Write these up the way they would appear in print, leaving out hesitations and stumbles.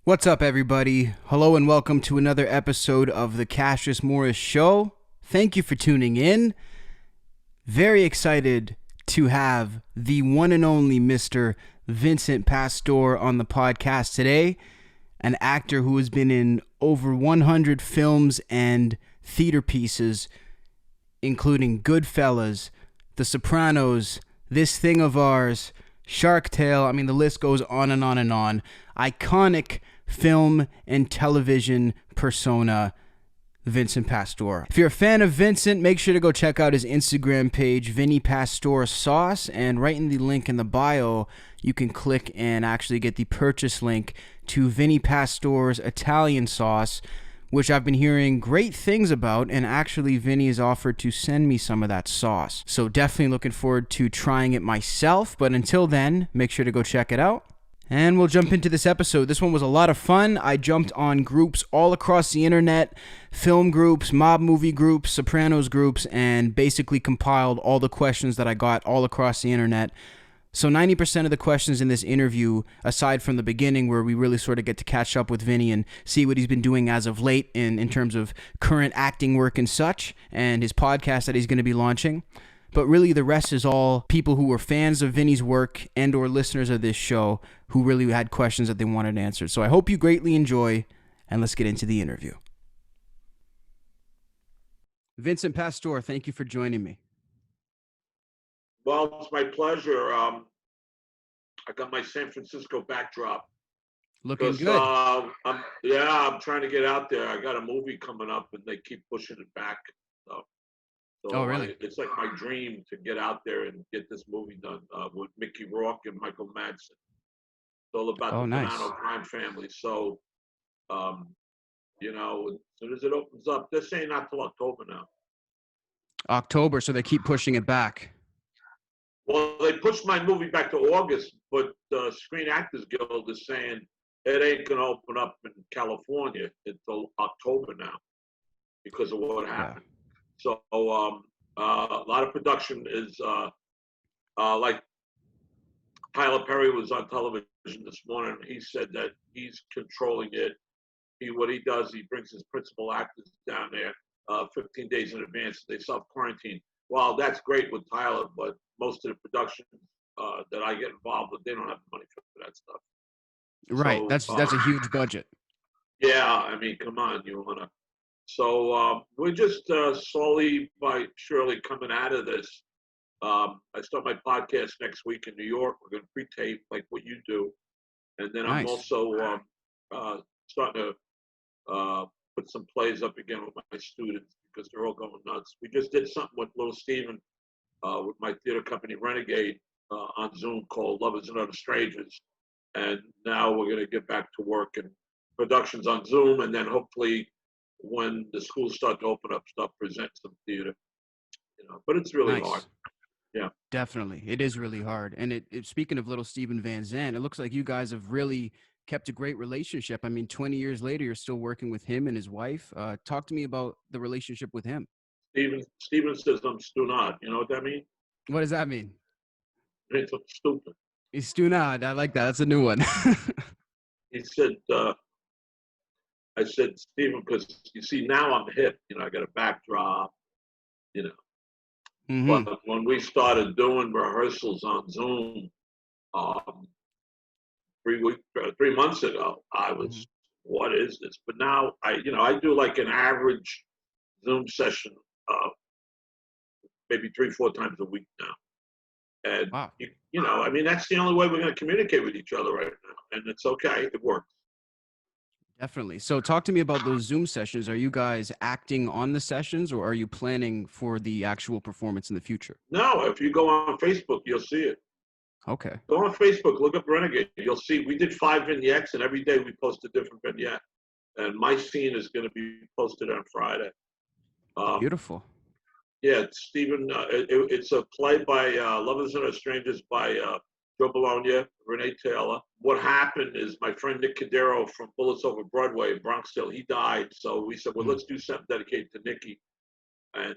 What's up, everybody? Hello and welcome to another episode of the Cassius Morris Show. Thank you for tuning in. Very excited to have the one and only Mr. Vincent Pastore on the podcast today, an actor who has been in over 100 films and theater pieces, including Goodfellas, The Sopranos, This Thing of Ours, Shark Tale. I mean, the list goes on and on and on. Iconic film and television persona, Vincent Pastore. If you're a fan of Vincent, make sure to go check out his Instagram page, Vinny Pastore Sauce, and right in the link in the bio, you can click and actually get the purchase link to Vinny Pastore's Italian sauce, which I've been hearing great things about, and actually Vinny has offered to send me some of that sauce. So definitely looking forward to trying it myself, but until then, make sure to go check it out. And we'll jump into this episode. This one was a lot of fun. I jumped on groups all across the internet, film groups, mob movie groups, Sopranos groups, and basically compiled all the questions that I got all across the internet. So 90% of the questions in this interview, aside from the beginning where we really sort of get to catch up with Vinny and see what he's been doing as of late in terms of current acting work and such, and his podcast that he's going to be launching. But really the rest is all people who were fans of Vinny's work and or listeners of this show who really had questions that they wanted answered. So I hope you greatly enjoy, and let's get into the interview. Vincent Pastore, thank you for joining me. Well, it's my pleasure. I got my San Francisco backdrop. Looking good. I'm trying to get out there. I got a movie coming up, and they keep pushing it back. So really? It's like my dream to get out there and get this movie done with Mickey Rourke and Michael Madsen. It's all about the nice. Bonanno crime family. So, as soon as it opens up, they're saying not till October now. October, so they keep pushing it back. Well, they pushed my movie back to August, but the Screen Actors Guild is saying it ain't going to open up in California until October now because of what happened. So a lot of production is like Tyler Perry was on television this morning. He said that he's controlling it. What he does, he brings his principal actors down there 15 days in advance. They self-quarantine. Well, that's great with Tyler, but most of the production that I get involved with, they don't have the money for that stuff. Right. So, that's a huge budget. Yeah, I mean, come on, you want to. So we're just slowly but surely coming out of this. I start my podcast next week in New York. We're going to pre-tape like what you do. And then nice. I'm also starting to put some plays up again with my students because they're all going nuts. We just did something with Little Steven with my theater company Renegade on Zoom called Lovers and Other Strangers. And now we're going to get back to work and productions on Zoom, and then hopefully when the schools start to open up, start presenting some theater. But it's really hard. Yeah, definitely, it is really hard. And speaking of Little Steven Van Zandt, it looks like you guys have really kept a great relationship. I mean, 20 years later, you're still working with him and his wife. Talk to me about the relationship with him. Steven says I'm stunad. You know what that means? What does that mean? It's stupid. He's stunad. I like that. That's a new one. He said, I said, Steven, because you see, now I'm hip. I got a backdrop, Mm-hmm. But when we started doing rehearsals on Zoom 3 months ago, I was, what is this? But now I do like an average Zoom session, maybe 3-4 times a week now. And, wow. I mean, that's the only way we're going to communicate with each other right now. And it's okay. It works. Definitely. So talk to me about those Zoom sessions. Are you guys acting on the sessions, or are you planning for the actual performance in the future? No, if you go on Facebook, you'll see it. Okay. Go on Facebook, look up Renegade. You'll see we did 5 vignettes, and every day we post a different vignette. And my scene is going to be posted on Friday. Beautiful. Yeah, Stephen. It's a play by Lovers and Strangers by Joe Bologna, Renee Taylor. What happened is my friend Nick Cadero from Bullets Over Broadway in Bronxville, he died. So we said, well, let's do something dedicated to Nicky. And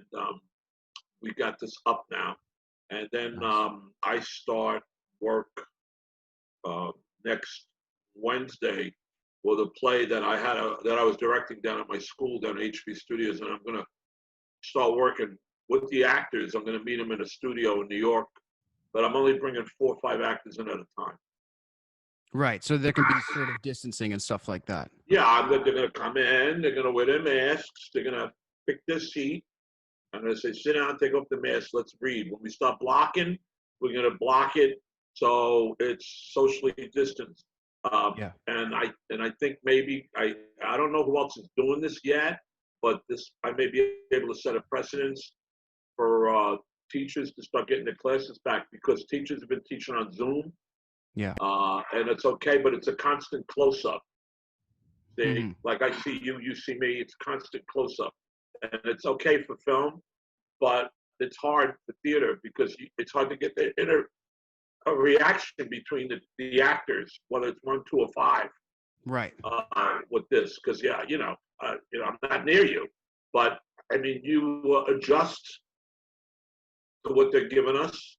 we got this up now. And then I start work next Wednesday or the play that I was directing down at my school down at HB Studios, and I'm gonna start working with the actors. I'm gonna meet them in a studio in New York, but I'm only bringing 4 or 5 actors in at a time. Right. So there can be sort of distancing and stuff like that. Yeah, they're gonna come in. They're gonna wear their masks. They're gonna pick their seat. I'm gonna say, sit down, take off the mask. Let's read. When we start blocking, we're gonna block it so it's socially distanced. Yeah. And I think maybe I don't know who else is doing this yet, but I may be able to set a precedence for teachers to start getting their classes back, because teachers have been teaching on Zoom. Yeah. And it's okay, but it's a constant close-up. Mm-hmm. Like I see you, you see me. It's constant close-up, and it's okay for film, but it's hard for theater because it's hard to get a reaction between the actors, whether it's 1, 2, or 5. Right. With this, because I'm not near you, but I mean, you adjust to what they're giving us,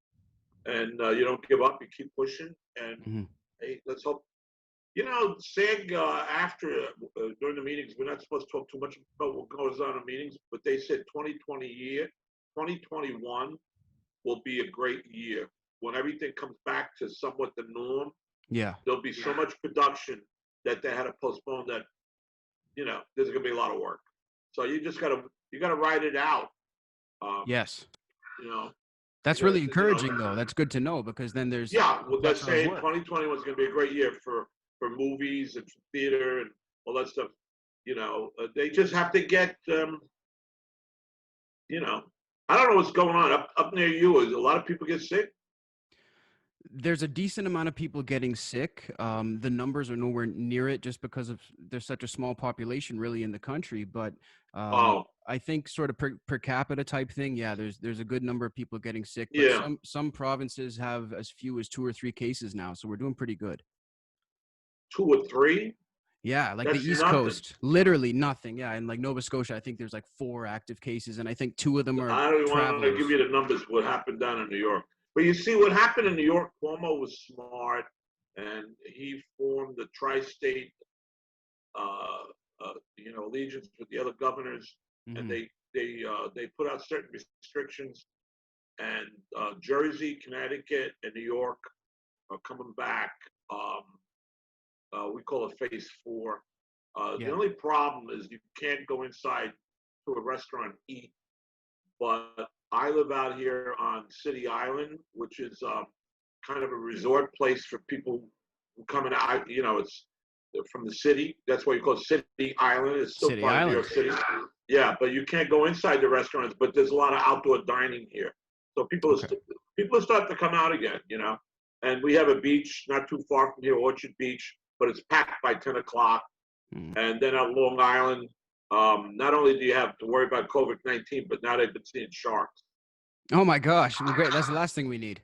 and you don't give up. You keep pushing, and hey, let's hope. SAG after during the meetings, we're not supposed to talk too much about what goes on in meetings, but they said 2021 will be a great year when everything comes back to somewhat the norm. Yeah. There'll be so much production that they had to postpone that. There's gonna be a lot of work. So you gotta ride it out. Yes. You That's really encouraging, though. That's good to know, because then there's they're saying 2021 is gonna be a great year for movies and for theater and all that stuff. They just have to get. I don't know what's going on up near you. Is a lot of people get sick? There's a decent amount of people getting sick. The numbers are nowhere near it, just because there's such a small population really in the country. But I think sort of per capita type thing. Yeah, there's a good number of people getting sick. But some provinces have as few as 2 or 3 cases now, so we're doing pretty good. 2 or 3? Yeah, like That's the East nothing. Coast, literally nothing. Yeah, and like Nova Scotia, I think there's like 4 active cases, and I think 2 of them are I don't even want to give you the numbers. What happened down in New York? But you see, what happened in New York, Cuomo was smart, and he formed the tri-state, allegiance with the other governors, and they put out certain restrictions, and Jersey, Connecticut, and New York are coming back. We call it Phase 4. The only problem is you can't go inside to a restaurant and eat, but I live out here on City Island, which is kind of a resort place for people who come out. It's from the city. That's why you call it City Island. It's still part of New York City. Yeah, but you can't go inside the restaurants. But there's a lot of outdoor dining here, so people are starting to come out again. And we have a beach not too far from here, Orchard Beach, but it's packed by 10 o'clock. And then at Long Island, not only do you have to worry about COVID-19, but now they've been seeing sharks. Oh my gosh! Great. That's the last thing we need.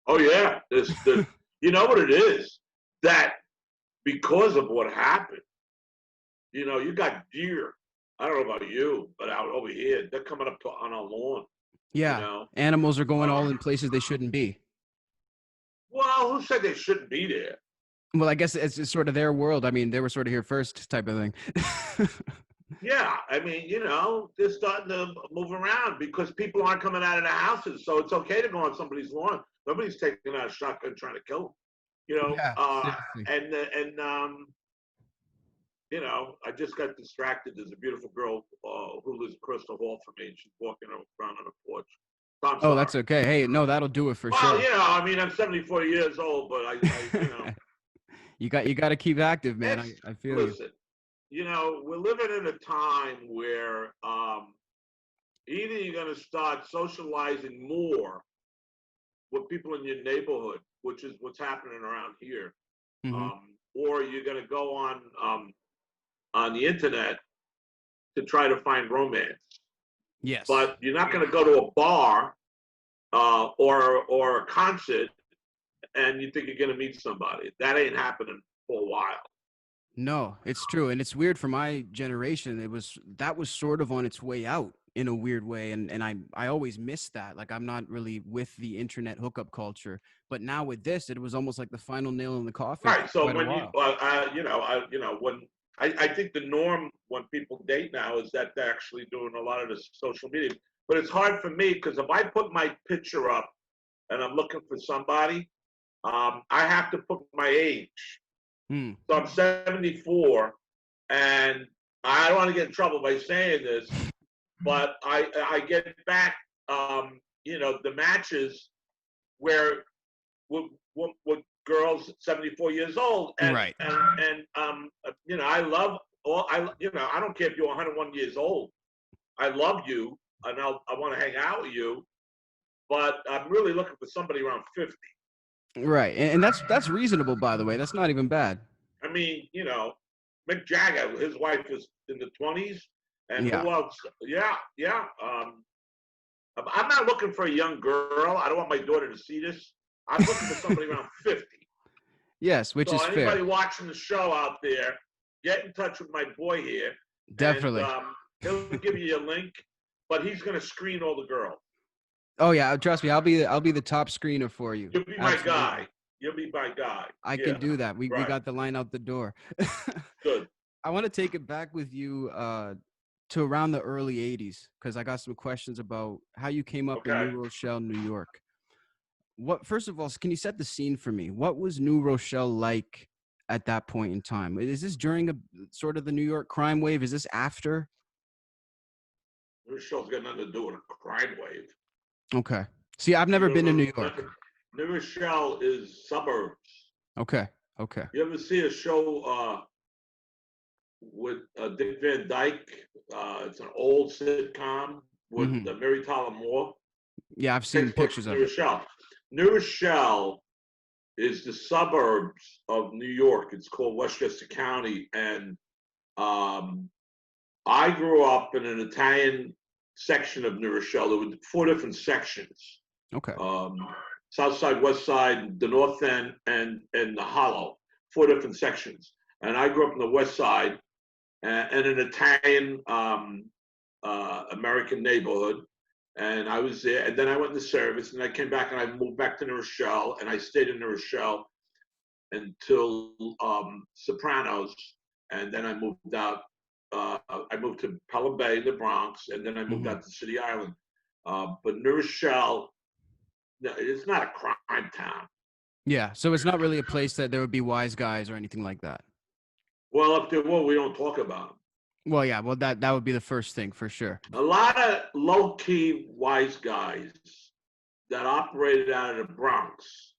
Oh yeah, you know what it is? That because of what happened, you got deer. I don't know about you, but out over here, they're coming up on our lawn. Yeah, animals are going all in places they shouldn't be. Well, who said they shouldn't be there? Well, I guess it's sort of their world. I mean, they were sort of here first, type of thing. Yeah, I mean, they're starting to move around because people aren't coming out of the houses, so it's okay to go on somebody's lawn. Nobody's taking out a shotgun trying to kill them. I just got distracted. There's a beautiful girl who lives across the hall from me, and she's walking around on the porch. So that's okay. Hey, no, that'll do it for sure. Well, I mean, I'm 74 years old, but I you got to keep active, man. I feel listen, we're living in a time where either you're going to start socializing more with people in your neighborhood, which is what's happening around here, or you're going to go on the internet to try to find romance. Yes. But you're not going to go to a bar or a concert and you think you're going to meet somebody. That ain't happening for a while. No, it's true. And it's weird for my generation. That was sort of on its way out. in a weird way, and I always miss that. Like, I'm not really with the internet hookup culture, but now with this, it was almost like the final nail in the coffin for Right. So quite a when you, while. when I think the norm when people date now is that they're actually doing a lot of the social media. But it's hard for me because if I put my picture up and I'm looking for somebody, I have to put my age. Hmm. So I'm 74, and I don't want to get in trouble by saying this, but I get back, the matches where with girls 74 years old, Right. I love all I don't care if you're 101 years old. I love you, and I want to hang out with you, but I'm really looking for somebody around 50. Right. And that's reasonable, by the way. That's not even bad. I mean, Mick Jagger, his wife was in the 20s, and Yeah. who else? Yeah, yeah. I'm not looking for a young girl. I don't want my daughter to see this. I'm looking for somebody around 50. Yes, which So is anybody fair. watching the show out there, get in touch with my boy here, and Definitely. he'll give you a link. But he's going to screen all the girls. Oh yeah, trust me, I'll be the top screener for you. You'll be my Absolutely. guy. You'll be my guy. I Yeah, can do that. We right. got the line out the door. Good. I want to take it back with you to around the early 80s because I got some questions about how you came up in Okay. New Rochelle, New York. What first of all, can you set the scene for me? What was New Rochelle like at that point in time? Is this during a sort of the New York crime wave? Is this after? This show's got nothing to do with a crime wave. Okay. See, I've You never been to New York. remember, New Rochelle is suburbs. Okay. Okay. You ever see a show with Dick Van Dyke? It's an old sitcom with Hmm. Mary Tyler Moore. Yeah, I've Takes seen place pictures in of New it. Rochelle. New Rochelle is the suburbs of New York. It's called Westchester County, and um, I grew up in an Italian section of New Rochelle. There were 4 different sections: Okay. um, South Side, West Side, the North End, and the Hollow. 4 different sections. And I grew up in the West Side, and an Italian American neighborhood. And I was there, and then I went into service, and I came back, and I moved back to New Rochelle, and I stayed in New Rochelle until Sopranos, and then I moved out. I moved to Pelham Bay, the Bronx, and then I moved Hmm. out to City Island. But New Rochelle, it's not a crime town. Yeah. So it's not really a place that there would be wise guys or anything like that. Well, if there were, we don't talk about them. Well, yeah. Well, that would be the first thing for sure. A lot of low-key wise guys that operated out of the Bronx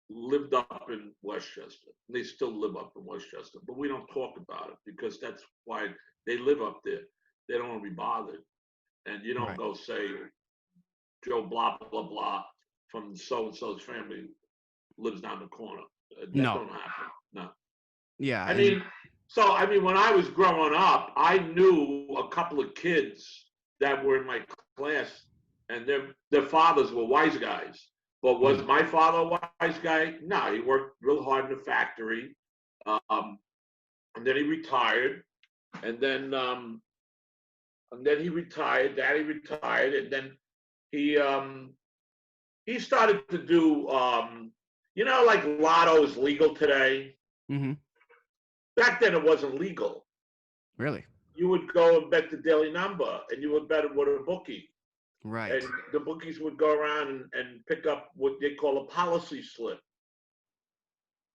lived up in Westchester. They still live up in Westchester, but we don't talk about it because that's why they live up there. They don't want to be bothered. And you don't Right. go say Joe blah blah blah from so and so's family lives down the corner. That No. don't happen. No. Yeah. I And mean, when I was growing up, I knew a couple of kids that were in my class, and their fathers were wise guys. But was mm, my father a wise guy? No, he worked real hard in the factory, and then he retired, and then he retired. Daddy retired, and then he he started to do like lotto is legal today. hmm Back then, it wasn't legal. really. You would go and bet the daily number, and you would bet it with a bookie. Right. And the bookies would go around and pick up what they call a policy slip,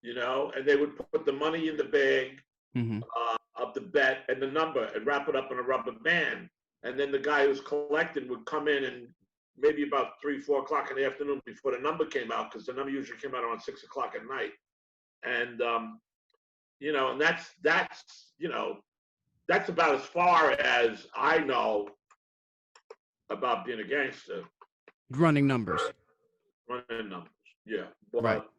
and they would put the money in the bag Hmm. of the bet and the number and wrap it up in a rubber band. And then the guy who's collecting would come in and maybe about 3, 4 o'clock in the afternoon before the number came out, because the number usually came out around 6 o'clock at night. And and that's about as far as I know about being a gangster, Running numbers. running numbers. Yeah, Right. but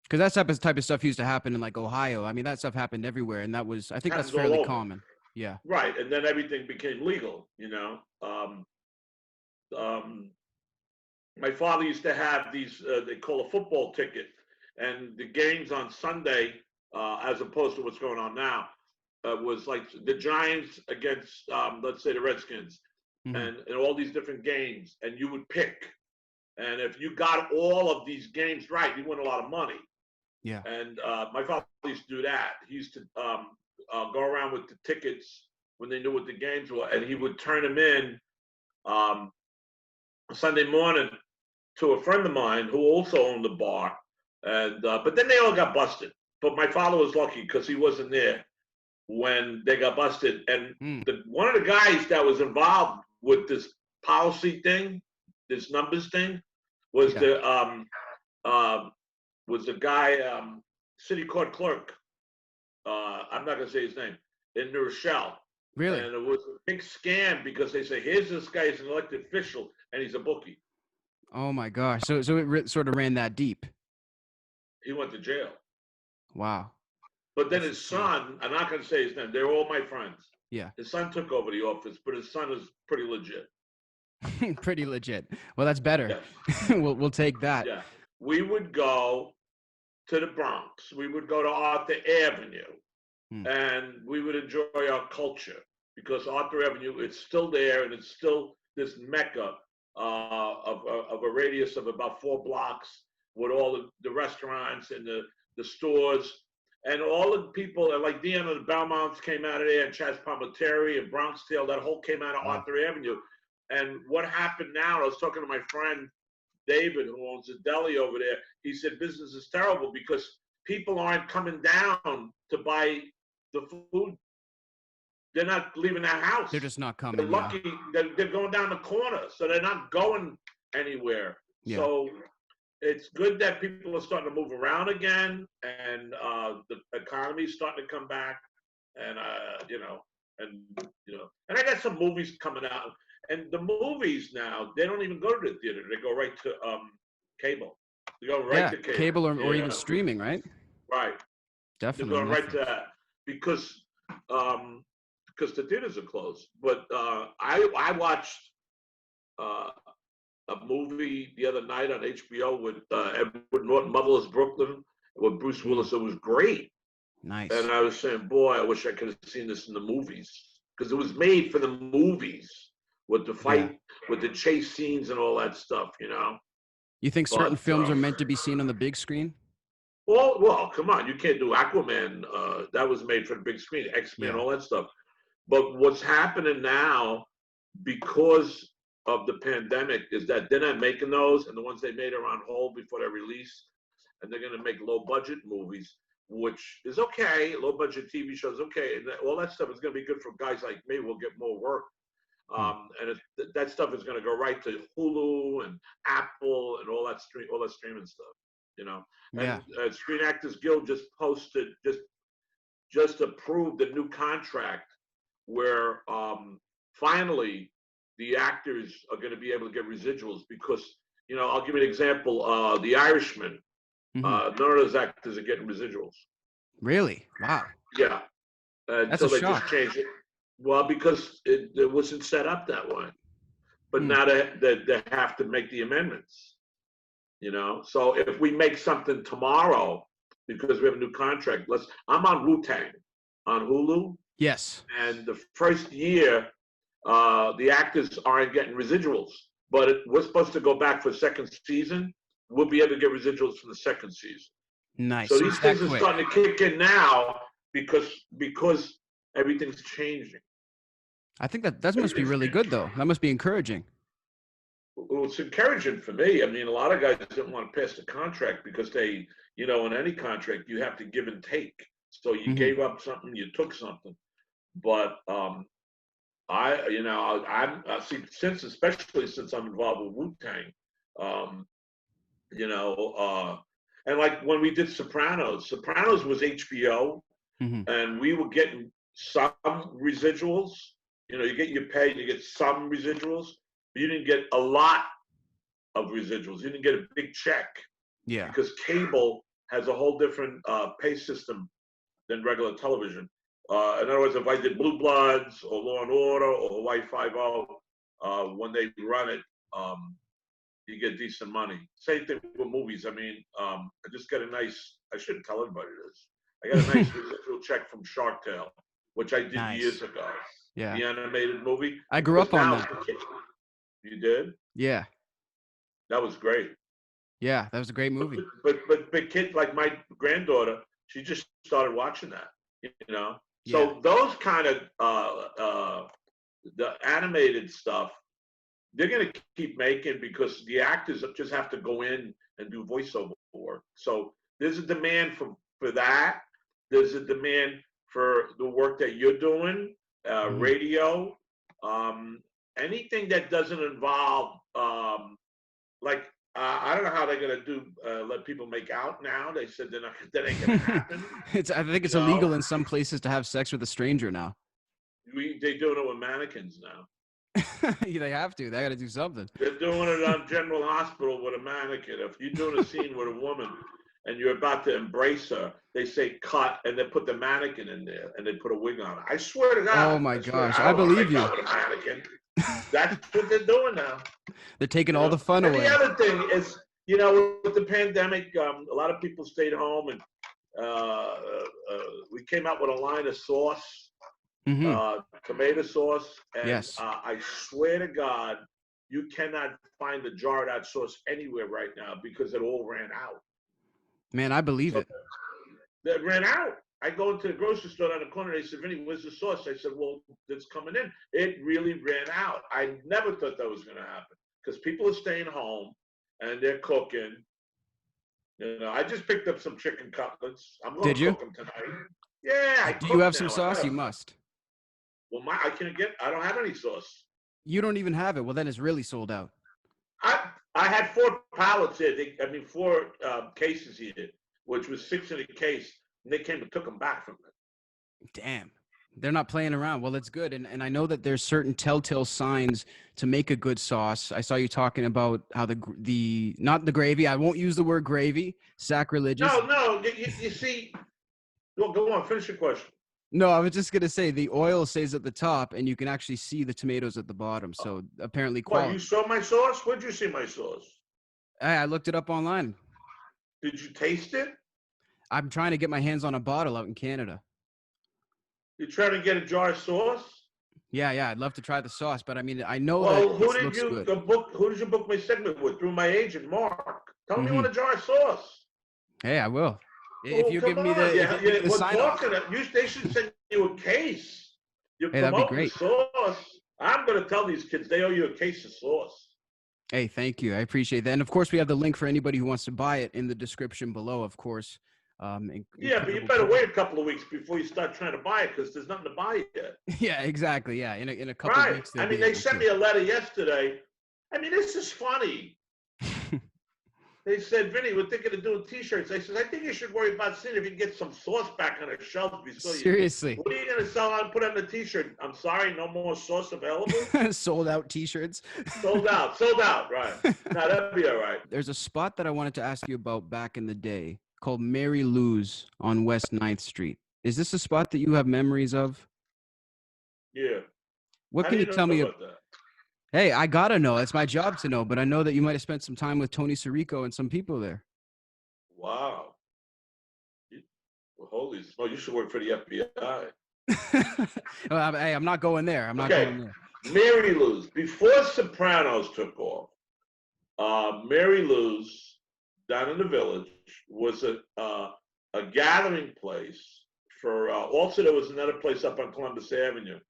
Because that type of stuff used to happen in like Ohio. I mean, that stuff happened everywhere, and I think that's happens all fairly over. common. Yeah. Right, and then everything became legal. Um, my father used to have these they call a football ticket, and the games on Sunday, as opposed to what's going on now, was like the Giants against let's say the Redskins. and all these different games, and you would pick. And if you got all of these games right, you win a lot of money. Yeah. And my father used to do that. He used to go around with the tickets when they knew what the games were, and he would turn them in Sunday morning to a friend of mine who also owned the bar. And but then they all got busted. But my father was lucky because he wasn't there when they got busted. And one of the guys that was involved with this policy thing, this numbers thing, was the guy, city court clerk. I'm not gonna say his name, in Rochelle. Really? And it was a big scam because they say, here's this guy, he's an elected official, and he's a bookie. Oh my gosh! So it sort of ran that deep. He went to jail. Wow. But then his son, I'm not gonna say his name. They're all my friends. Yeah. His son took over the office, but his son is pretty legit. Pretty legit. Well, that's better. Yes. We'll take that. Yeah. We would go to the Bronx. We would go to Arthur Avenue, and we would enjoy our culture because Arthur Avenue, it's still there, and it's still this mecca of a radius of about 4 blocks with all the restaurants and the stores. And all the people, like Dion and the Belmonts came out of there, and Chaz Palminteri and Bronxdale, that whole came out of Arthur Avenue. And what happened now, I was talking to my friend David, who owns a deli over there. He said business is terrible because people aren't coming down to buy the food. They're not leaving their house. They're just not coming. They're lucky. They're going down the corner, so they're not going anywhere. Yeah. So it's good that people are starting to move around again, and the economy is starting to come back. And and I got some movies coming out. And the movies now, they don't even go to the theater. They go right to cable. They go right to cable or even streaming, right? Right. Definitely. They're going right to that because the theaters are closed. But I watched a movie the other night on HBO with Edward Norton, Motherless Brooklyn, with Bruce Willis. It was great. Nice. And I was saying, boy, I wish I could have seen this in the movies because it was made for the movies. With the fight, with the chase scenes and all that stuff, You think certain films are meant to be seen on the big screen? Well, come on. You can't do Aquaman. That was made for the big screen. X-Men, all that stuff. But what's happening now, because of the pandemic, is that they're not making those, and the ones they made are on hold before they're released. And they're going to make low-budget movies, which is okay. Low-budget TV shows, okay. And all that stuff is going to be good for guys like me. We'll get more work. And that stuff is going to go right to Hulu and Apple and all that streaming stuff, And Screen Actors Guild just posted, just approved a new contract where finally the actors are going to be able to get residuals because, I'll give you an example. The Irishman, none of those actors are getting residuals. Really? Wow. Yeah. That's so a they shock. Just changed it. Well, because it wasn't set up that way. But now they have to make the amendments, So if we make something tomorrow, because we have a new contract, I'm on Wu-Tang on Hulu. Yes. And the first year, the actors aren't getting residuals. But we're supposed to go back for second season. We'll be able to get residuals for the second season. Nice. So these things are starting to kick in now because everything's changing. I think that must be really good, though. That must be encouraging. Well, it's encouraging for me. I mean, a lot of guys didn't want to pass the contract because they, in any contract, you have to give and take. So you gave up something, you took something. But I'm especially since I'm involved with Wu-Tang, and like when we did Sopranos was HBO, and we were getting some residuals. You get your pay, you get some residuals, but you didn't get a lot of residuals. You didn't get a big check. Yeah. Because cable has a whole different pay system than regular television. In other words, if I did Blue Bloods or Law and Order or Hawaii Five-0, when they run it, you get decent money. Same thing with movies. I mean, I just got I shouldn't tell everybody this. I got a nice residual check from Shark Tale. which I did Nice. years ago. Yeah. The animated movie. I grew up on Now, that. you did? Yeah. That was great. Yeah, that was a great movie. But kids like my granddaughter, she just started watching that. Yeah. So those kind of the animated stuff, they're going to keep making because the actors just have to go in and do voiceover work. So there's a demand for that. There's a demand for the work that you're doing, radio, anything that doesn't involve like I don't know how they're gonna do let people make out now. They said that ain't gonna happen. I think it's illegal in some places to have sex with a stranger now. They're doing it with mannequins now. They have to. They got to do something. They're doing it on General Hospital with a mannequin. If you're doing a scene with a woman and you're about to embrace her, they say cut, and they put the mannequin in there, and they put a wig on it. I swear to God. Oh my gosh, I believe you. With a mannequin. That's what they're doing now. They're taking all the fun away. And the other thing is, with the pandemic, a lot of people stayed home, and we came out with a line of sauce. Tomato sauce, and yes. I swear to God, you cannot find a jar of that sauce anywhere right now because it all ran out. Man, I believe it. It ran out. I go into the grocery store on the corner. They said, "Vinny, where's the sauce?" I said, "Well, it's coming in." It really ran out. I never thought that was going to happen because people are staying home and they're cooking. I just picked up some chicken cutlets. I'm going to cook them tonight. Yeah. Do you have some sauce? You must. Well, I don't have any sauce. You don't even have it. Well, then it's really sold out. I had 4 pallets here. 4 cases here, which was 6 in a case, and they came and took them back from me. Damn. They're not playing around. Well, it's good. And I know that there's certain telltale signs to make a good sauce. I saw you talking about how not the gravy. I won't use the word gravy. Sacrilegious. No. You see, go on. Finish your question. No, I was just going to say the oil stays at the top and you can actually see the tomatoes at the bottom. So apparently quality. What, you saw my sauce? Where'd you see my sauce? I looked it up online. Did you taste it? I'm trying to get my hands on a bottle out in Canada. You're trying to get a jar of sauce? Yeah. I'd love to try the sauce, but I mean, I know that it looks good. Who did you book my segment with? Through my agent, Mark. Tell me you want a jar of sauce. Hey, I will. If you give me the sign off. They should send you a case. You that'd be great. The sauce. I'm going to tell these kids they owe you a case of sauce. Hey, thank you. I appreciate that. And of course, we have the link for anybody who wants to buy it in the description below, of course. But you better wait a couple of weeks before you start trying to buy it because there's nothing to buy yet. Yeah, exactly. Yeah, in a couple of weeks. I mean, they sent me a letter yesterday. I mean, this is funny. They said, "Vinny, we're thinking of doing T-shirts." I said, "I think you should worry about seeing if you can get some sauce back on the shelf." Seriously. What are you going to sell on? Put on the T-shirt. I'm sorry, no more sauce available. Sold out T-shirts. Sold out. Right. No, that'd be all right. There's a spot that I wanted to ask you about back in the day called Mary Lou's on West 9th Street. Is this a spot that you have memories of? Yeah. What can you tell me about that? Hey, I gotta know. It's my job to know, but I know that you might have spent some time with Tony Sirico and some people there. Wow. Well, holy smoke, you should work for the FBI. Hey, I'm not going there. I'm not going there. Mary Lou's. Before Sopranos took off, Mary Lou's down in the Village was a gathering place for. Also, there was another place up on Columbus Avenue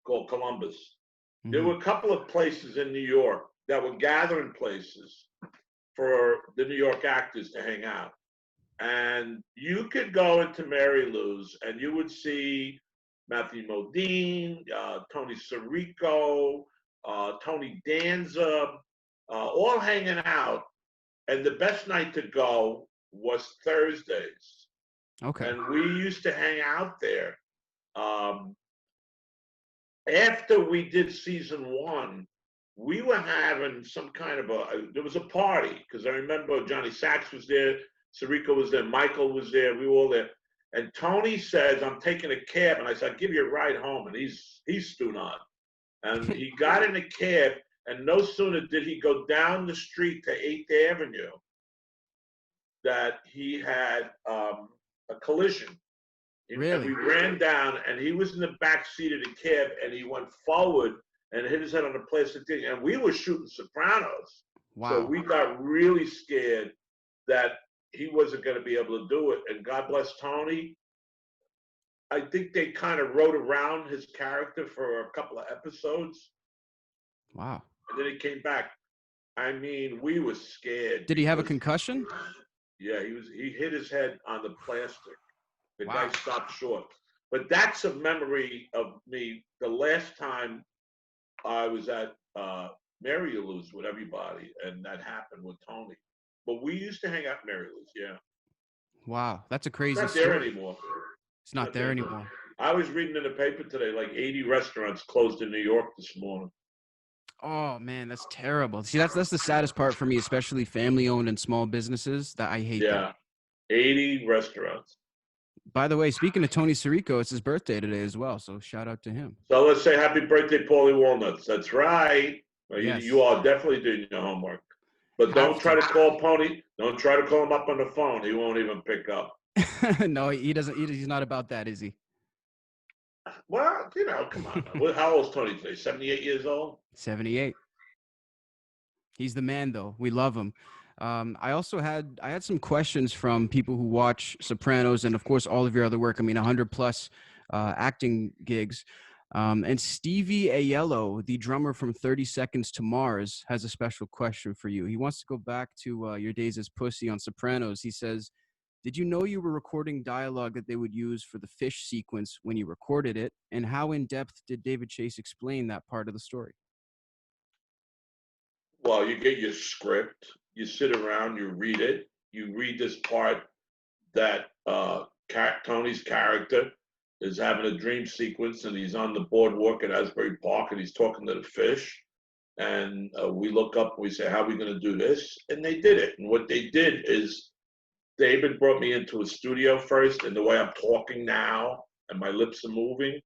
called Columbus. Mm-hmm. There were a couple of places in New York that were gathering places for the New York actors to hang out. And you could go into Mary Lou's and you would see Matthew Modine, Tony Sirico, Tony Danza, all hanging out. And the best night to go was Thursdays. Okay. And we used to hang out there. After we did season 1, we were having some kind of there was a party, because I remember Johnny Sachs was there, Sirico was there, Michael was there, we were all there. And Tony says, "I'm taking a cab." And I said, "I'll give you a ride home." And he's stewed on. And he got in a cab, and no sooner did he go down the street to 8th Avenue that he had a collision. And Really? we ran down, and he was in the back seat of the cab, and he went forward and hit his head on the plastic thing. And we were shooting Sopranos, so Wow. we got really scared that he wasn't going to be able to do it. And God bless Tony. I think they kind of wrote around his character for a couple of episodes, Wow. and then he came back. I mean, we were scared. Did he have a Because, concussion? yeah, he hit his head on the plastic. The Wow. guy stopped short. But that's a memory of me. The last time I was at Mary Lou's with everybody, and that happened with Tony. But we used to hang out at Mary Lou's, yeah. Wow. That's a It's crazy not there story. anymore. It's not there anymore. I was reading in the paper today, like 80 restaurants closed in New York this morning. Oh man, that's terrible. See, that's the saddest part for me, especially family-owned and small businesses. That I hate Yeah, that. 80 restaurants. By the way, speaking of Tony Sirico, it's his birthday today as well, so shout out to him. So let's say happy birthday, Paulie Walnuts. That's right. Yes. You are definitely doing your homework. But don't try to call Pony. Don't try to call him up on the phone. He won't even pick up. No, he doesn't. He's not about that, is he? Well, come on. How old is Tony today? 78 years old? 78. He's the man, though. We love him. I also had some questions from people who watch Sopranos and, of course, all of your other work. I mean, 100 plus acting gigs. And Stevie Aiello, the drummer from 30 Seconds to Mars, has a special question for you. He wants to go back to your days as Pussy on Sopranos. He says, did you know you were recording dialogue that they would use for the fish sequence when you recorded it? And how in depth did David Chase explain that part of the story? Well, you get your script. You sit around. You read it. You read this part that Tony's character is having a dream sequence, and he's on the boardwalk at Asbury Park, and he's talking to the fish. And we look up and we say, how are we going to do this? And they did it. And what they did is David brought me into a studio first, and the way I'm talking now and my lips are moving,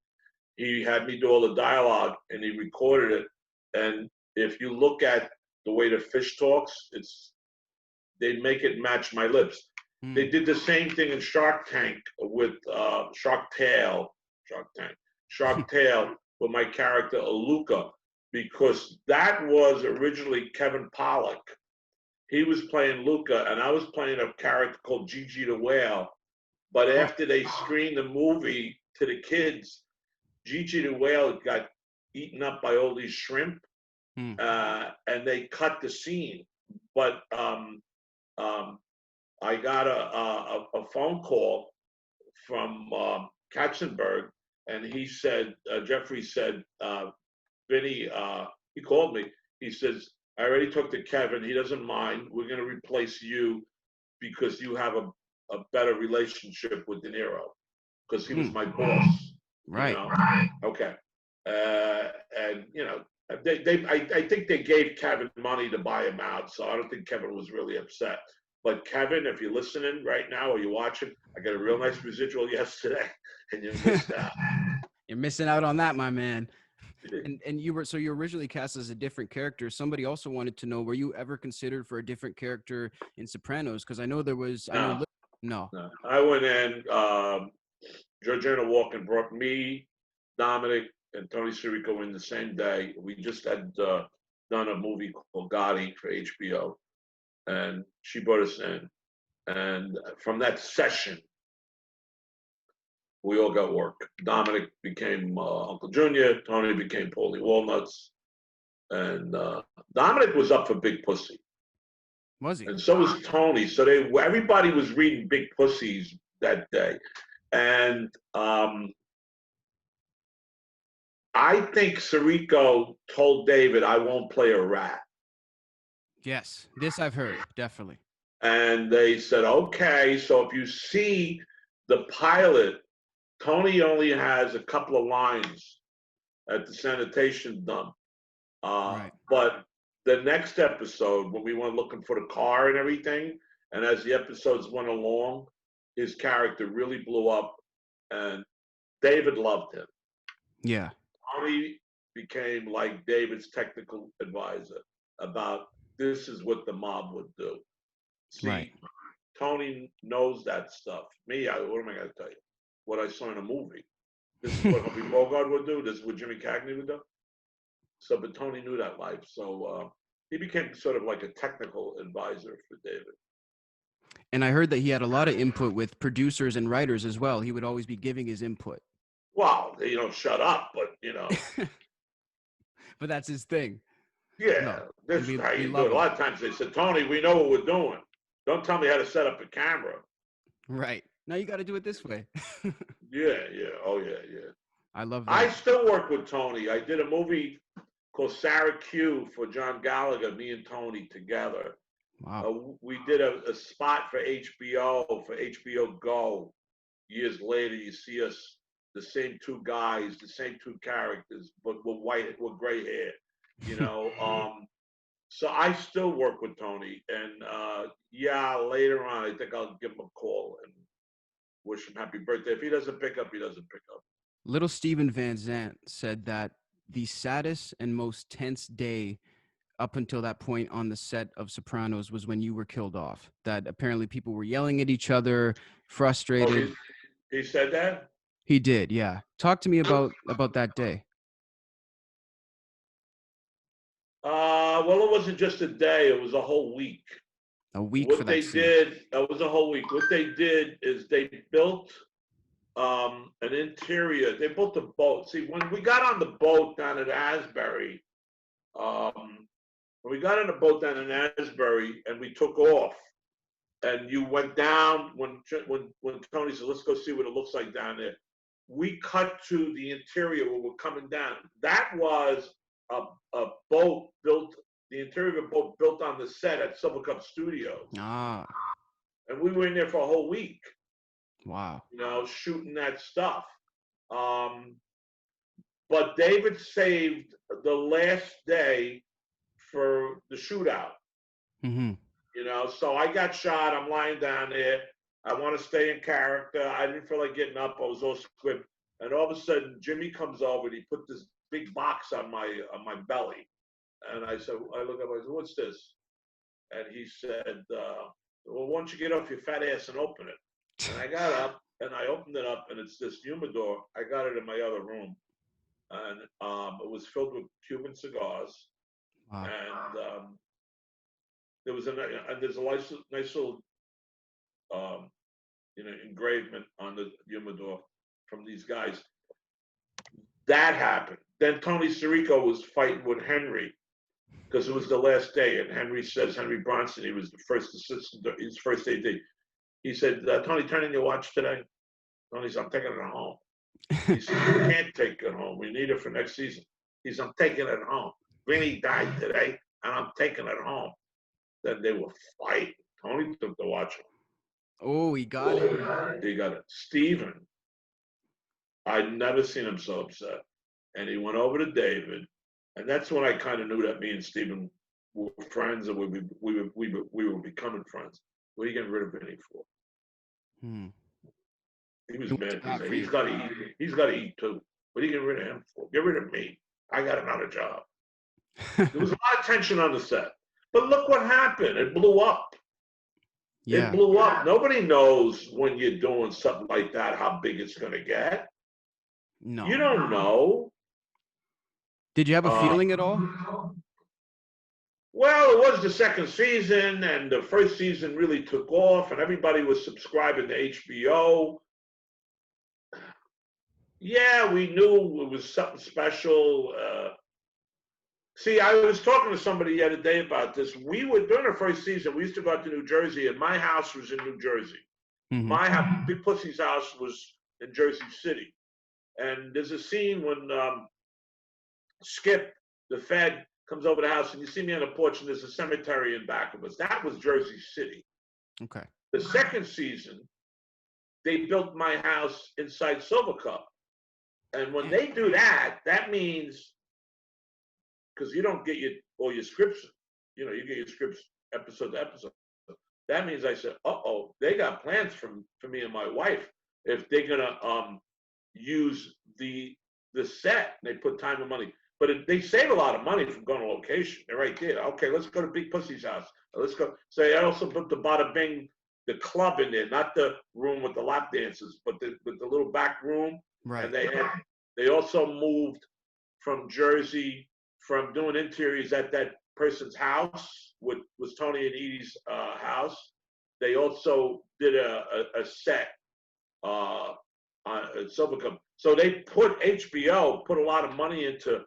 he had me do all the dialogue, and he recorded it. And if you look at the way the fish talks, they make it match my lips. They did the same thing in Shark Tank with Shark Tale with my character Aluka, because that was originally Kevin Pollak. He was playing Luca, and I was playing a character called Gigi the Whale. But after they screened the movie to the kids, Gigi the Whale got eaten up by all these shrimp, and they cut the scene. But I got a phone call from Katzenberg, and he said, Jeffrey said, Vinny, he called me. He says, I already talked to Kevin. He doesn't mind. We're going to replace you because you have a better relationship with De Niro, because he was my boss. Right. Okay. And I think they gave Kevin money to buy him out, so I don't think Kevin was really upset. But Kevin, if you're listening right now or you're watching, I got a real nice residual yesterday, and you missed out. You're missing out on that, my man. And you were originally cast as a different character. Somebody also wanted to know, were you ever considered for a different character in Sopranos? Because I know there was. No. I went in. Georgiana Walken brought me, Dominic, and Tony Sirico in the same day. We just had done a movie called Gotti for HBO, and she brought us in. And from that session, we all got work. Dominic became Uncle Junior. Tony became Paulie Walnuts. And Dominic was up for Big Pussy. Was he? And so was Tony. So everybody was reading Big Pussies that day. And I think Sirico told David, I won't play a rat. Yes, this I've heard, definitely. And they said, okay, so if you see the pilot, Tony only has a couple of lines at the sanitation dump. Right. But the next episode, when we went looking for the car and everything, and as the episodes went along, his character really blew up, and David loved him. Yeah. Tony became like David's technical advisor about this is what the mob would do. See, Right. Tony knows that stuff. Me, what am I going to tell you? what I saw in a movie. This is what Humphrey Bogart would do. This is what Jimmy Cagney would do. So, but Tony knew that life. So he became sort of like a technical advisor for David. And I heard that he had a lot of input with producers and writers as well. He would always be giving his input. Well, you don't shut up, but But that's his thing. Yeah, No, this we is how you do love it. A lot of times they said, Tony, we know what we're doing. Don't tell me how to set up a camera. Right. Now you got to do it this way. Yeah. Oh, yeah. I love that. I still work with Tony. I did a movie called Sarah Q for John Gallagher, me and Tony together. Wow. We did a spot for HBO Go. Years later, you see us, the same two guys, the same two characters, but with gray hair, So I still work with Tony, and later on, I think I'll give him a call and wish him happy birthday. If he doesn't pick up, he doesn't pick up. Little Steven Van Zandt said that the saddest and most tense day up until that point on the set of Sopranos was when you were killed off. That apparently people were yelling at each other, frustrated. Oh, he said that? He did, yeah. Talk to me about that day. Well, it wasn't just a day; it was a whole week. A week What for that they scene. did, it was a whole week. What they did is they built an interior. They built a boat. See, when we got on the boat down at Asbury, when we got on the boat down in Asbury and we took off, and you went down when Tony said, "Let's go see what it looks like down there." We cut to the interior where we're coming down. That was a boat built. The interior of a boat built on the set at Silvercup Studios. Ah. And we were in there for a whole week. Wow. Shooting that stuff. But David saved the last day for the shootout. Mm-hmm. So I got shot. I'm lying down there. I want to stay in character. I didn't feel like getting up. I was all squibbed. And all of a sudden, Jimmy comes over and he put this big box on my belly. And I said, I look up, I said, "What's this?" And he said, "Well, why don't you get off your fat ass and open it?" And I got up and I opened it up, and it's this humidor. I got it in my other room, and it was filled with Cuban cigars. Wow. And there's a nice little engravement on the humidor from these guys. That happened. Then Tony Sirico was fighting with Henry because it was the last day, and Henry Bronson, he was the first assistant, his first AD. He said, "Tony, turn in your watch today." Tony said, "I'm taking it home." He said, "You can't take it home. We need it for next season." He said, "I'm taking it home. Vinny died today, and I'm taking it home." Then they were fighting. Tony took the watch home. Oh, he got it. He got it. Steven, I'd never seen him so upset. And he went over to David, and that's when I kind of knew that me and Steven were friends, and we were becoming friends. What are you getting rid of Vinny for? He was mad. He said, he's got to eat. He's got to eat too. What are you getting rid of him for? Get rid of me. I got another job. There was a lot of tension on the set. But look what happened. It blew up. Yeah. It blew up. Nobody knows when you're doing something like that how big it's going to get. No. You don't know. Did you have a feeling at all? Well, it was the second season, and the first season really took off, and everybody was subscribing to HBO. Yeah, we knew it was something special. See, I was talking to somebody the other day about this. During the first season, we used to go out to New Jersey, and my house was in New Jersey. Mm-hmm. My house, Big Pussy's house, was in Jersey City. And there's a scene when Skip, the Fed, comes over the house, and you see me on the porch, and there's a cemetery in back of us. That was Jersey City. Okay. The second season, they built my house inside Silvercup. And when they do that, that means, because you don't get all your scripts, you get your scripts episode to episode. That means I said, they got plans for me and my wife. If they're gonna use the set, they put time and money. But they save a lot of money from going to location. They're right there. Okay, let's go to Big Pussy's house. Let's go. So I also put the Bada Bing the club in there, not the room with the lap dances, but the little back room. Right. And they also moved from Jersey from doing interiors at that person's house, which was Tony and Edie's house. They also did a set on Silvercup. So they HBO put a lot of money into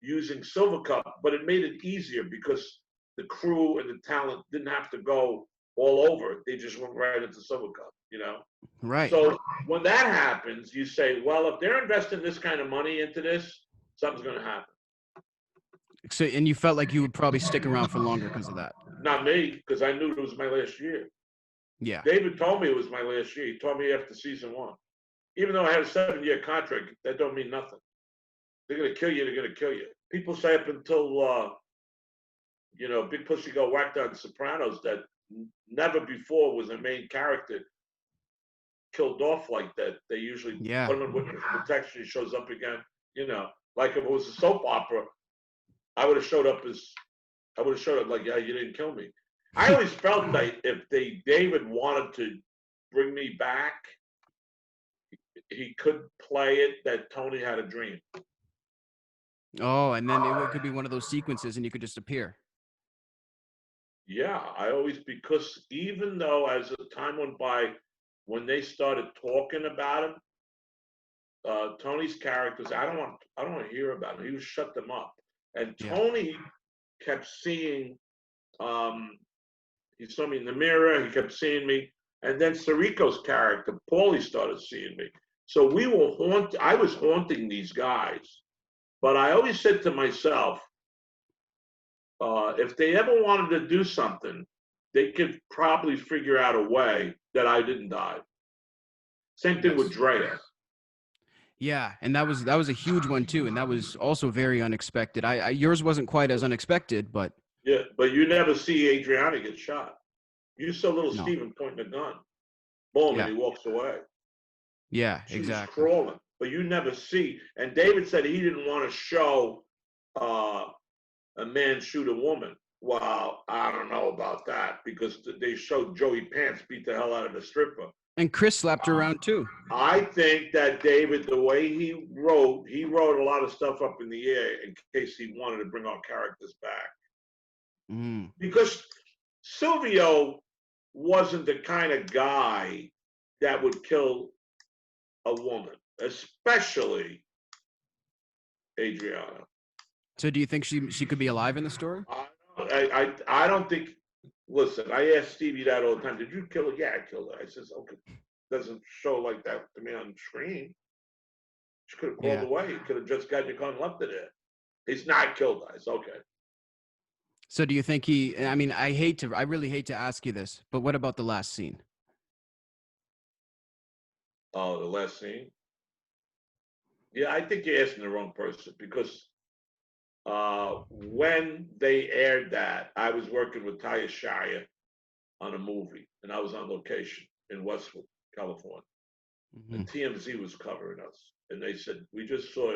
using Silvercup, but it made it easier because the crew and the talent didn't have to go all over. They just went right into Silvercup, you know? Right. So when that happens, you say, well, if they're investing this kind of money into this, something's going to happen. So, and you felt like you would probably stick around for longer because of that. Not me, because I knew it was my last year. Yeah. David told me it was my last year. He told me after season 1. Even though I had a 7-year contract, that don't mean nothing. They're going to kill you, they're going to kill you. People say up until, Big Pussy got whacked on Sopranos that never before was a main character killed off like that. They usually put him in witness protection. He shows up again. Like if it was a soap opera, I would have showed up like, yeah, you didn't kill me. I always felt that if David wanted to bring me back, he could play it that Tony had a dream. Oh, and then it could be one of those sequences and you could just appear. Yeah, because even though as the time went by, when they started talking about him, Tony's characters, I don't want to hear about him. He would shut them up. And Tony kept seeing, he saw me in the mirror, he kept seeing me. And then Sirico's character, Paulie, started seeing me. So I was haunting these guys. But I always said to myself, if they ever wanted to do something, they could probably figure out a way that I didn't die. Same thing with Drea. Yeah, and that was a huge one too, and that was also very unexpected. Yours wasn't quite as unexpected, but yeah, but you never see Adriana get shot. You saw little Steven pointing a gun, boom, and he walks away. Yeah, She's exactly. crawling, but you never see. And David said he didn't want to show a man shoot a woman. Well, I don't know about that because they showed Joey Pants beat the hell out of a stripper. And Chris slapped her around too. I think that David, the way he wrote a lot of stuff up in the air in case he wanted to bring our characters back. Mm. Because Silvio wasn't the kind of guy that would kill a woman, especially Adriana. So do you think she could be alive in the story? I don't think. Listen, I ask Stevie that all the time. Did you kill her? Yeah, I killed her. I says, okay, doesn't show like that to me on screen. She could have crawled away. He could have just got your gun and left it there. He's not killed her. It's okay. So do you think I really hate to ask you this, but what about the last scene? Oh, the last scene? Yeah, I think you're asking the wrong person because when they aired that, I was working with Talia Shire on a movie, and I was on location in Westwood, California. Mm-hmm. And TMZ was covering us, and they said, we just saw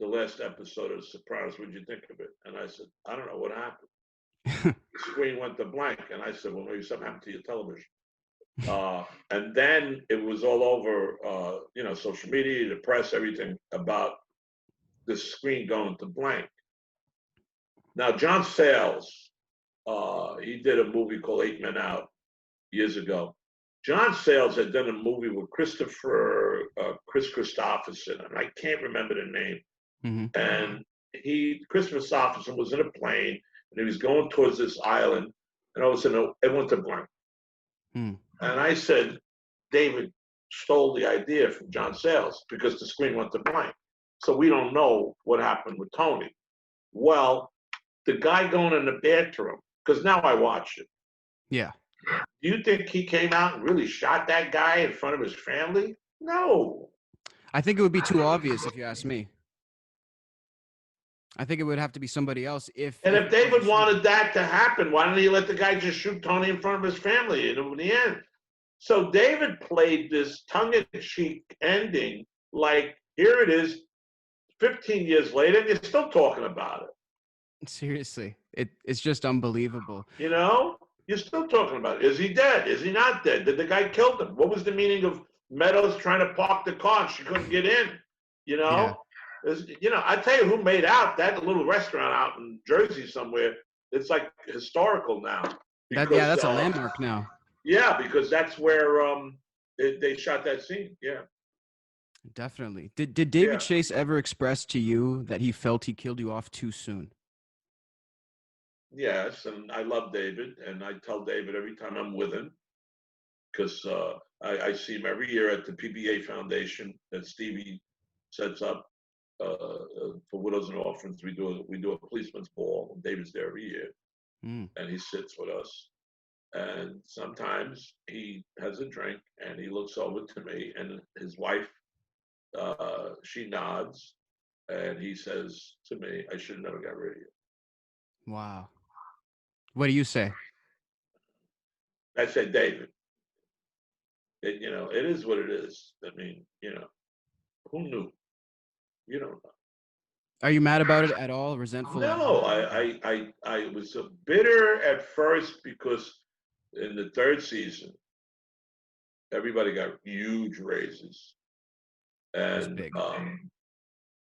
the last episode of Sopranos. What'd you think of it? And I said, I don't know what happened. The screen went to blank, and I said, well, maybe something happened to your television. And then it was all over, social media, the press, everything about the screen going to blank. Now, John Sayles, he did a movie called 8 Men Out years ago. John Sayles had done a movie with Chris Christopherson, and I can't remember the name. Mm-hmm. And Chris Christopherson was in a plane, and he was going towards this island, and all of a sudden it went to blank. Mm. And I said, David stole the idea from John Sayles because the screen went to blank. So we don't know what happened with Tony. Well, the guy going in the bathroom, because now I watch it. Yeah. Do you think he came out and really shot that guy in front of his family? No. I think it would be too obvious if you ask me. I think it would have to be somebody else. If David wanted that to happen, why didn't he let the guy just shoot Tony in front of his family in the end? So David played this tongue-in-cheek ending like, here it is, 15 years later, and you're still talking about it. Seriously, it's just unbelievable. You know, you're still talking about it. Is he dead? Is he not dead? Did the guy kill him? What was the meaning of Meadows trying to park the car and she couldn't get in? You Yeah. know, I tell you who made out that little restaurant out in Jersey somewhere. It's like historical now because That's a landmark now. yeah, because that's where they shot that scene. Yeah. Definitely. Did David Chase ever express to you that he felt he killed you off too soon? Yes, and I love David, and I tell David every time I'm with him because I see him every year at the PBA Foundation that Stevie sets up for widows and orphans. We do a policeman's ball, and David's there every year, and he sits with us. And sometimes he has a drink, and he looks over to me, and his wife, she nods, and he says to me, "I should have never got rid of you." Wow. What do you say? I said, David, it is what it is. I mean, who knew? You don't know. Are you mad about it at all? Resentful at No, all? I was so bitter at first because in the third season, everybody got huge raises, and Big.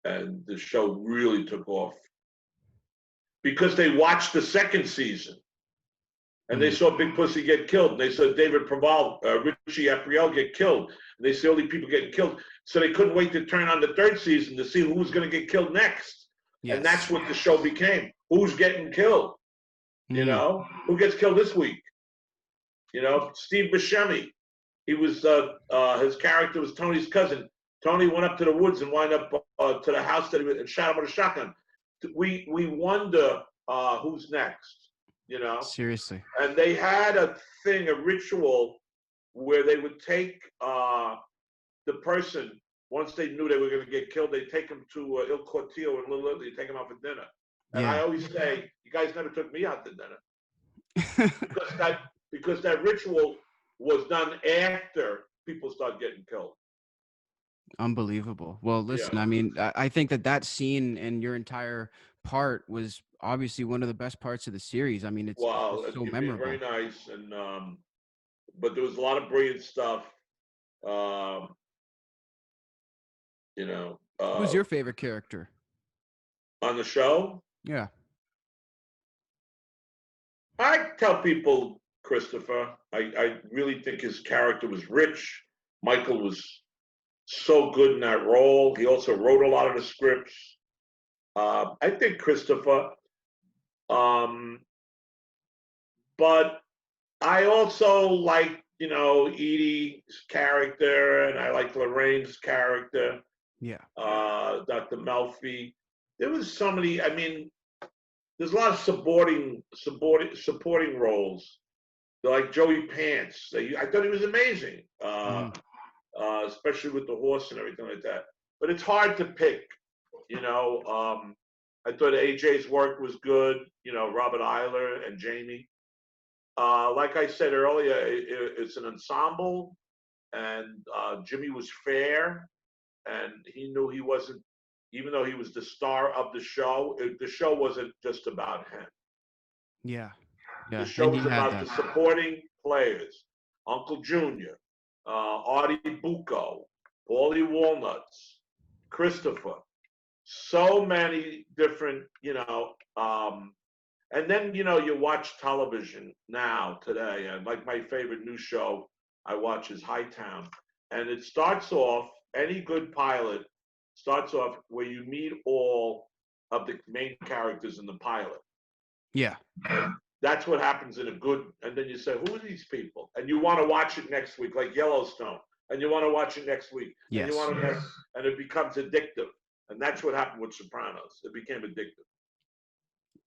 and the show really took off because they watched the second season. And they saw Big Pussy get killed. And they saw David Proval, Richie Aprile get killed. And they see all these people getting killed. So they couldn't wait to turn on the third season to see who was going to get killed next. Yes. And that's what the show became. Who's getting killed? Who gets killed this week? Steve Buscemi. He was, his character was Tony's cousin. Tony went up to the woods and wound up to the house and shot him with a shotgun. We wonder who's next. Seriously. And they had a ritual where they would take the person, once they knew they were going to get killed, they'd take them to Il Cortillo in Little Italy, take them out for dinner. And I always say, you guys never took me out to dinner. because that ritual was done after people start getting killed. Unbelievable. Well, listen, I mean, I think that scene and your entire part was obviously one of the best parts of the series. I mean, it's so memorable. Very nice, and but there was a lot of brilliant stuff. Who's your favorite character on the show? Yeah, I tell people Christopher. I really think his character was rich. Michael was so good in that role. He also wrote a lot of the scripts. I think Christopher. But I also like, Edie's character, and I like Lorraine's character. Yeah. Dr. Melfi. There was so many. I mean, there's a lot of supporting roles. Like Joey Pants. I thought he was amazing. Especially with the horse and everything like that. But it's hard to pick. I thought AJ's work was good. Robert Eiler and Jamie. Like I said earlier, it's an ensemble, and Jimmy was fair, and he knew he wasn't, even though he was the star of the show wasn't just about him. Yeah. The show was about the supporting players. Uncle Junior, Artie Bucco, Paulie Walnuts, Christopher. So many different, and then, you watch television now, today, and like my favorite new show I watch is Hightown. And it starts off, any good pilot starts off where you meet all of the main characters in the pilot. Yeah. And that's what happens in a good, and then you say, who are these people? And you want to watch it next week, like Yellowstone. And you want to watch it next week. Yes. And it becomes addictive. And that's what happened with Sopranos. It became addictive.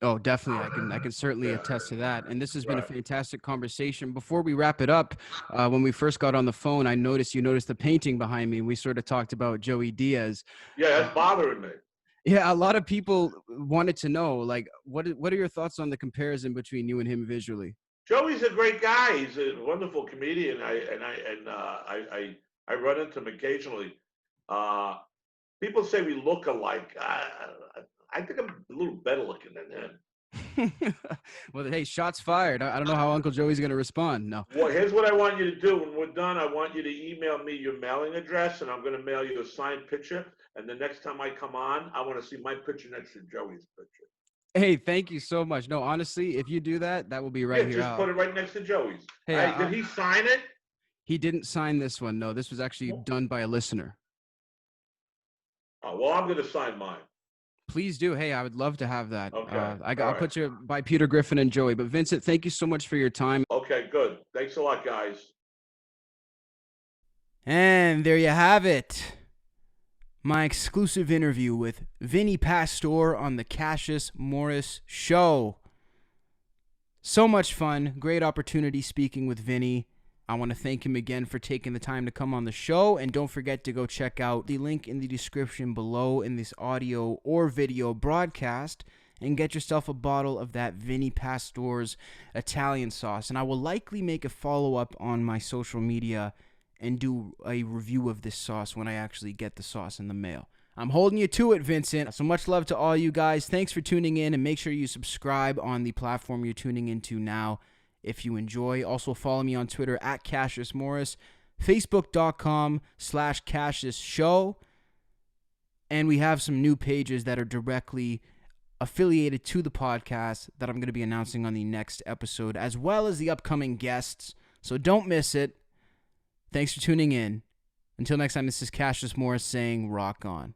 Oh, definitely. I can certainly attest to that. And this has been a fantastic conversation. Before we wrap it up, when we first got on the phone, you noticed the painting behind me. We sort of talked about Joey Diaz. Yeah, that's bothering me. Yeah, a lot of people wanted to know, like, what are your thoughts on the comparison between you and him visually? Joey's a great guy. He's a wonderful comedian. I run into him occasionally. People say we look alike. I think I'm a little better looking than him. Well, hey, shots fired. I don't know how Uncle Joey's going to respond. No. Well, here's what I want you to do. When we're done, I want you to email me your mailing address, and I'm going to mail you a signed picture. And the next time I come on, I want to see my picture next to Joey's picture. Hey, thank you so much. No, honestly, if you do that, that will be right here. Just put it right next to Joey's. Hey, did he sign it? He didn't sign this one. No, this was actually done by a listener. Oh, well, I'm going to sign mine. Please do. Hey, I would love to have that. Okay. I'll put you by Peter Griffin and Joey. But Vincent, thank you so much for your time. Okay, good. Thanks a lot, guys. And there you have it. My exclusive interview with Vinny Pastore on the Cassius Morris Show. So much fun. Great opportunity speaking with Vinny. I want to thank him again for taking the time to come on the show. And don't forget to go check out the link in the description below in this audio or video broadcast and get yourself a bottle of that Vinny Pastore's Italian sauce. And I will likely make a follow-up on my social media and do a review of this sauce when I actually get the sauce in the mail. I'm holding you to it, Vincent. So much love to all you guys. Thanks for tuning in, and make sure you subscribe on the platform you're tuning into now if you enjoy. Also follow me on Twitter at Cassius Morris, Facebook.com/Cassius Show. And we have some new pages that are directly affiliated to the podcast that I'm going to be announcing on the next episode, as well as the upcoming guests. So don't miss it. Thanks for tuning in. Until next time, this is Cassius Morris saying rock on.